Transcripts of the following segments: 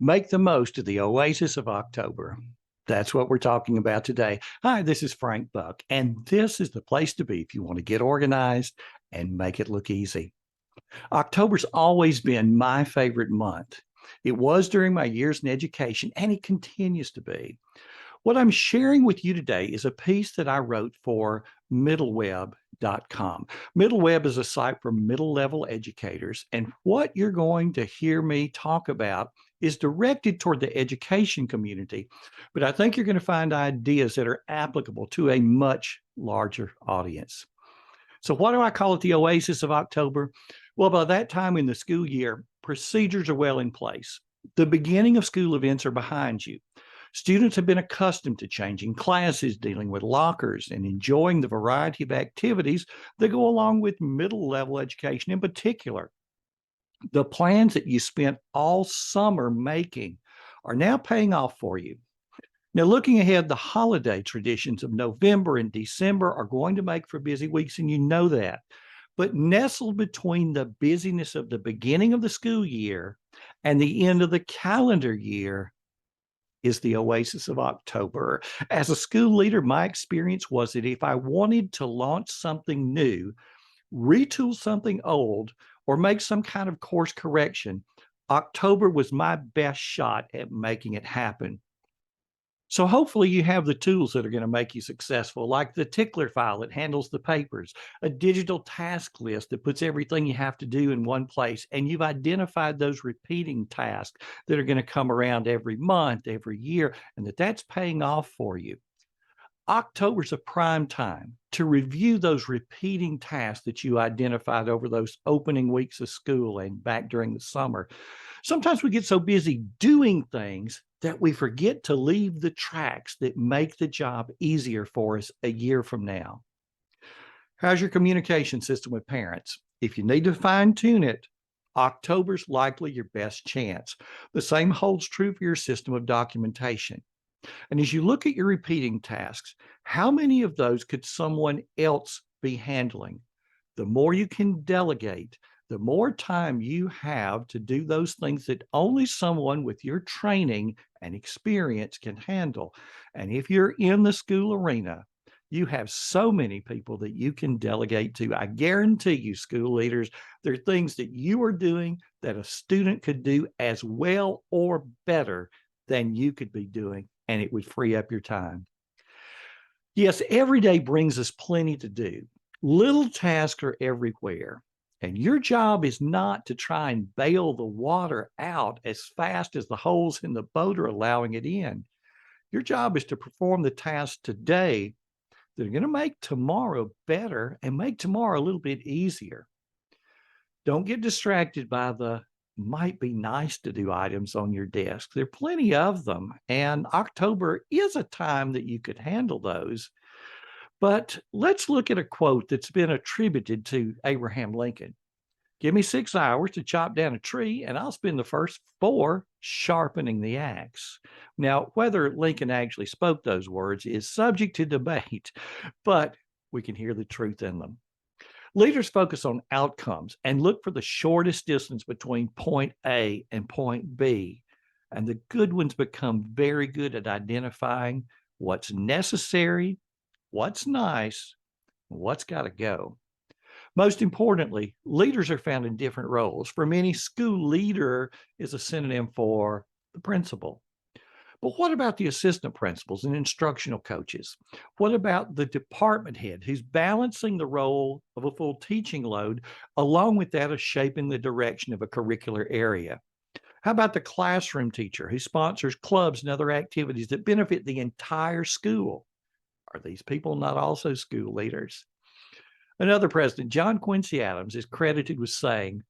Make the most of the Oasis of October. That's what we're talking about today. Hi, this is Frank Buck, and this is the place to be if you want to get organized and make it look easy. October's always been my favorite month. It was during my years in education, and it continues to be. What I'm sharing with you today is a piece that I wrote for middleweb.com. Middleweb is a site for middle level educators, and what you're going to hear me talk about is directed toward the education community, but I think you're going to find ideas that are applicable to a much larger audience. So, what do I call it the Oasis of October? Well, by that time in the school year, procedures are well in place. The beginning of school events are behind you. Students have been accustomed to changing classes, dealing with lockers, and enjoying the variety of activities that go along with middle level education in particular. The plans that you spent all summer making are now paying off for you. Now, looking ahead, the holiday traditions of November and December are going to make for busy weeks, and you know that. But nestled between the busyness of the beginning of the school year and the end of the calendar year is the Oasis of October. As a school leader, my experience was that if I wanted to launch something new, retool something old, or make some kind of course correction, October was my best shot at making it happen. So hopefully you have the tools that are going to make you successful, like the Tickler File that handles the papers, a digital task list that puts everything you have to do in one place, and you've identified those repeating tasks that are going to come around every month, every year, and that's paying off for you. October's a prime time to review those repeating tasks that you identified over those opening weeks of school and back during the summer. Sometimes we get so busy doing things that we forget to leave the tracks that make the job easier for us a year from now. How's your communication system with parents? If you need to fine tune it, October's likely your best chance. The same holds true for your system of documentation. And as you look at your repeating tasks, how many of those could someone else be handling? The more you can delegate, the more time you have to do those things that only someone with your training and experience can handle. And if you're in the school arena, you have so many people that you can delegate to. I guarantee you, school leaders, there are things that you are doing that a student could do as well or better than you could be doing, and it would free up your time. Yes, every day brings us plenty to do. Little tasks are everywhere. And your job is not to try and bail the water out as fast as the holes in the boat are allowing it in. Your job is to perform the tasks today that are going to make tomorrow better and make tomorrow a little bit easier. Don't get distracted by the might be nice to do items on your desk. There are plenty of them, and October is a time that you could handle those. But let's look at a quote that's been attributed to Abraham Lincoln. Give me 6 hours to chop down a tree, and I'll spend the first 4 sharpening the axe. Now, whether Lincoln actually spoke those words is subject to debate, but we can hear the truth in them. Leaders focus on outcomes and look for the shortest distance between point A and point B. And the good ones become very good at identifying what's necessary, what's nice, what's got to go. Most importantly, leaders are found in different roles. For many, school leader is a synonym for the principal. But what about the assistant principals and instructional coaches? What about the department head who's balancing the role of a full teaching load, along with that of shaping the direction of a curricular area? How about the classroom teacher who sponsors clubs and other activities that benefit the entire school? Are these people not also school leaders? Another president, John Quincy Adams, is credited with saying,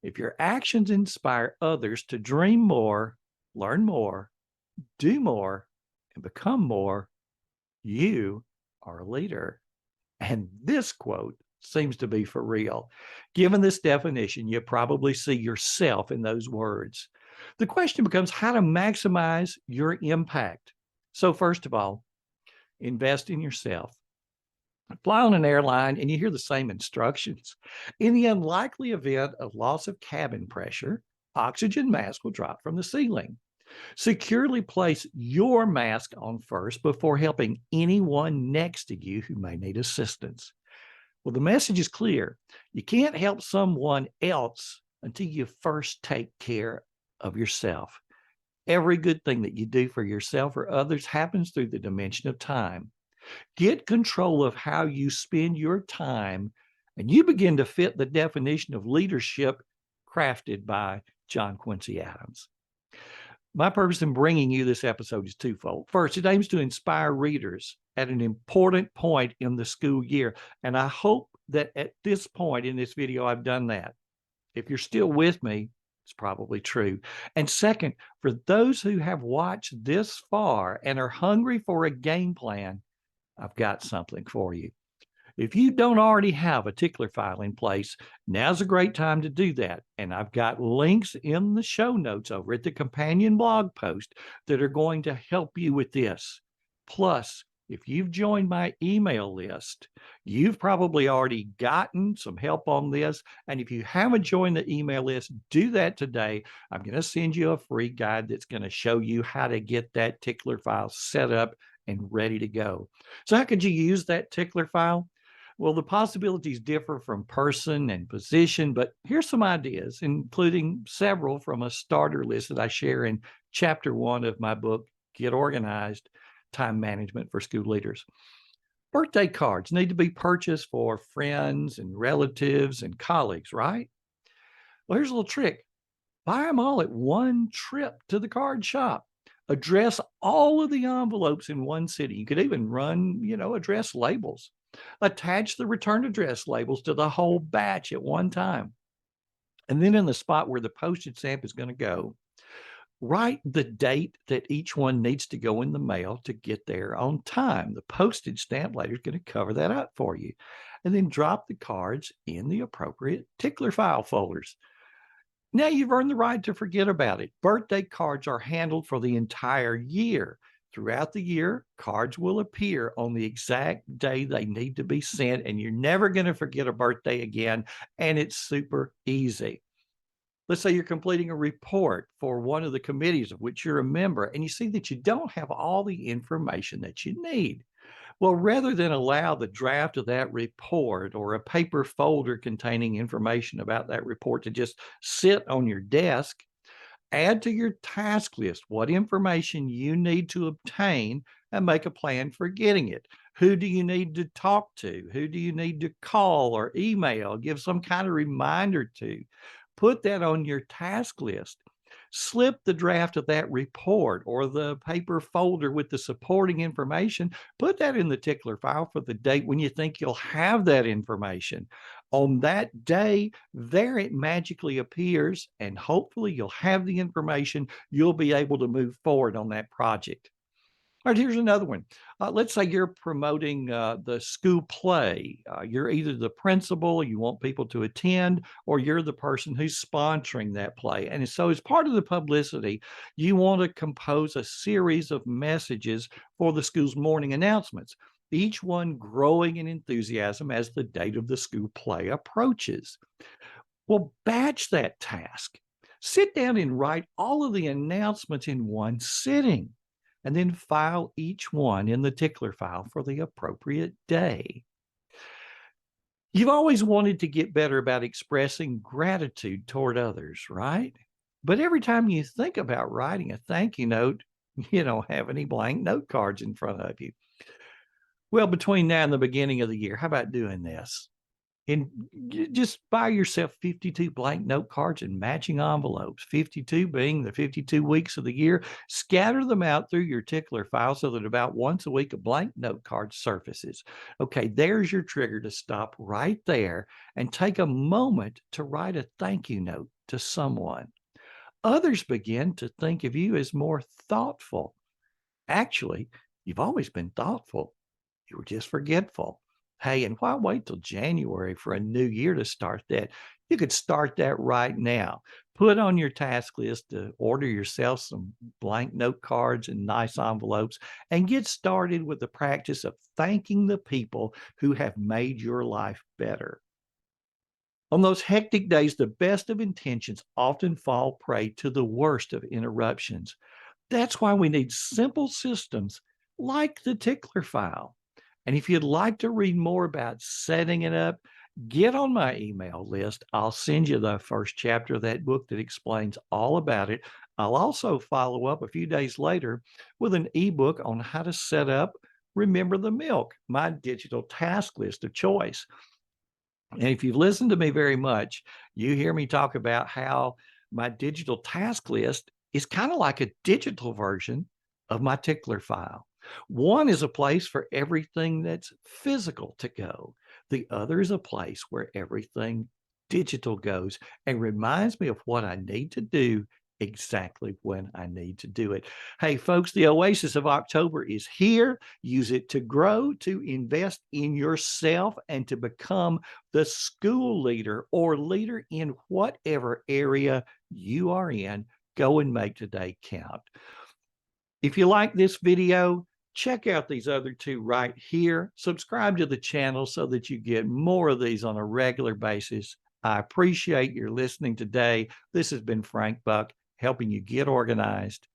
if your actions inspire others to dream more, learn more, do more, and become more, you are a leader. And this quote seems to be for real. Given this definition, you probably see yourself in those words. The question becomes how to maximize your impact. So first of all, invest in yourself. Fly on an airline and you hear the same instructions. In the unlikely event of loss of cabin pressure, oxygen mask will drop from the ceiling. Securely place your mask on first before helping anyone next to you who may need assistance. Well, the message is clear. You can't help someone else until you first take care of yourself. Every good thing that you do for yourself or others happens through the dimension of time. Get control of how you spend your time, and you begin to fit the definition of leadership crafted by John Quincy Adams. My purpose in bringing you this episode is twofold. First, it aims to inspire readers at an important point in the school year, and I hope that at this point in this video, I've done that. If you're still with me, it's probably true. And second, for those who have watched this far and are hungry for a game plan, I've got something for you. If you don't already have a Tickler file in place, now's a great time to do that. And I've got links in the show notes over at the companion blog post that are going to help you with this. Plus, if you've joined my email list, you've probably already gotten some help on this. And if you haven't joined the email list, do that today. I'm going to send you a free guide that's going to show you how to get that Tickler file set up and ready to go. So how could you use that Tickler file? Well, the possibilities differ from person and position, but here's some ideas, including several from a starter list that I share in chapter 1 of my book, Get Organized: Time Management for School Leaders. Birthday cards need to be purchased for friends and relatives and colleagues, right? Well, here's a little trick. Buy them all at one trip to the card shop. Address all of the envelopes in one city. You could even run, address labels. Attach the return address labels to the whole batch at one time. And then in the spot where the postage stamp is going to go, write the date that each one needs to go in the mail to get there on time. The postage stamp later is going to cover that up for you. And then drop the cards in the appropriate Tickler file folders. Now you've earned the right to forget about it. Birthday cards are handled for the entire year. Throughout the year, cards will appear on the exact day they need to be sent, and you're never going to forget a birthday again, and it's super easy. Let's say you're completing a report for one of the committees of which you're a member, and you see that you don't have all the information that you need. Well, rather than allow the draft of that report or a paper folder containing information about that report to just sit on your desk, add to your task list what information you need to obtain and make a plan for getting it. Who do you need to talk to? Who do you need to call or email? Give some kind of reminder to. Put that on your task list. Slip the draft of that report or the paper folder with the supporting information. Put that in the Tickler file for the date when you think you'll have that information. On that day, there it magically appears, and hopefully you'll have the information. You'll be able to move forward on that project. All right, here's another one. Let's say you're promoting the school play. You're either the principal, you want people to attend, or you're the person who's sponsoring that play. And so as part of the publicity, you want to compose a series of messages for the school's morning announcements, each one growing in enthusiasm as the date of the school play approaches. Well, batch that task. Sit down and write all of the announcements in one sitting, and then file each one in the Tickler file for the appropriate day. You've always wanted to get better about expressing gratitude toward others, right? But every time you think about writing a thank you note, you don't have any blank note cards in front of you. Well, between now and the beginning of the year, how about doing this? And just buy yourself 52 blank note cards and matching envelopes, 52 being the 52 weeks of the year. Scatter them out through your Tickler file so that about once a week a blank note card surfaces. Okay, there's your trigger to stop right there and take a moment to write a thank you note to someone. Others begin to think of you as more thoughtful. Actually, you've always been thoughtful. You were just forgetful. Hey, and why wait till January for a new year to start that? You could start that right now. Put on your task list to order yourself some blank note cards and nice envelopes and get started with the practice of thanking the people who have made your life better. On those hectic days, the best of intentions often fall prey to the worst of interruptions. That's why we need simple systems like the Tickler File. And if you'd like to read more about setting it up, get on my email list. I'll send you the first chapter of that book that explains all about it. I'll also follow up a few days later with an ebook on how to set up Remember the Milk, my digital task list of choice. And if you've listened to me very much, you hear me talk about how my digital task list is kind of like a digital version of my Tickler File. One is a place for everything that's physical to go. The other is a place where everything digital goes and reminds me of what I need to do exactly when I need to do it. Hey, folks, the Oasis of October is here. Use it to grow, to invest in yourself, and to become the school leader or leader in whatever area you are in. Go and make today count. If you like this video, check out these other two right here. Subscribe to the channel so that you get more of these on a regular basis. I appreciate your listening today. This has been Frank Buck helping you get organized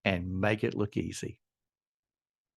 and make it look easy.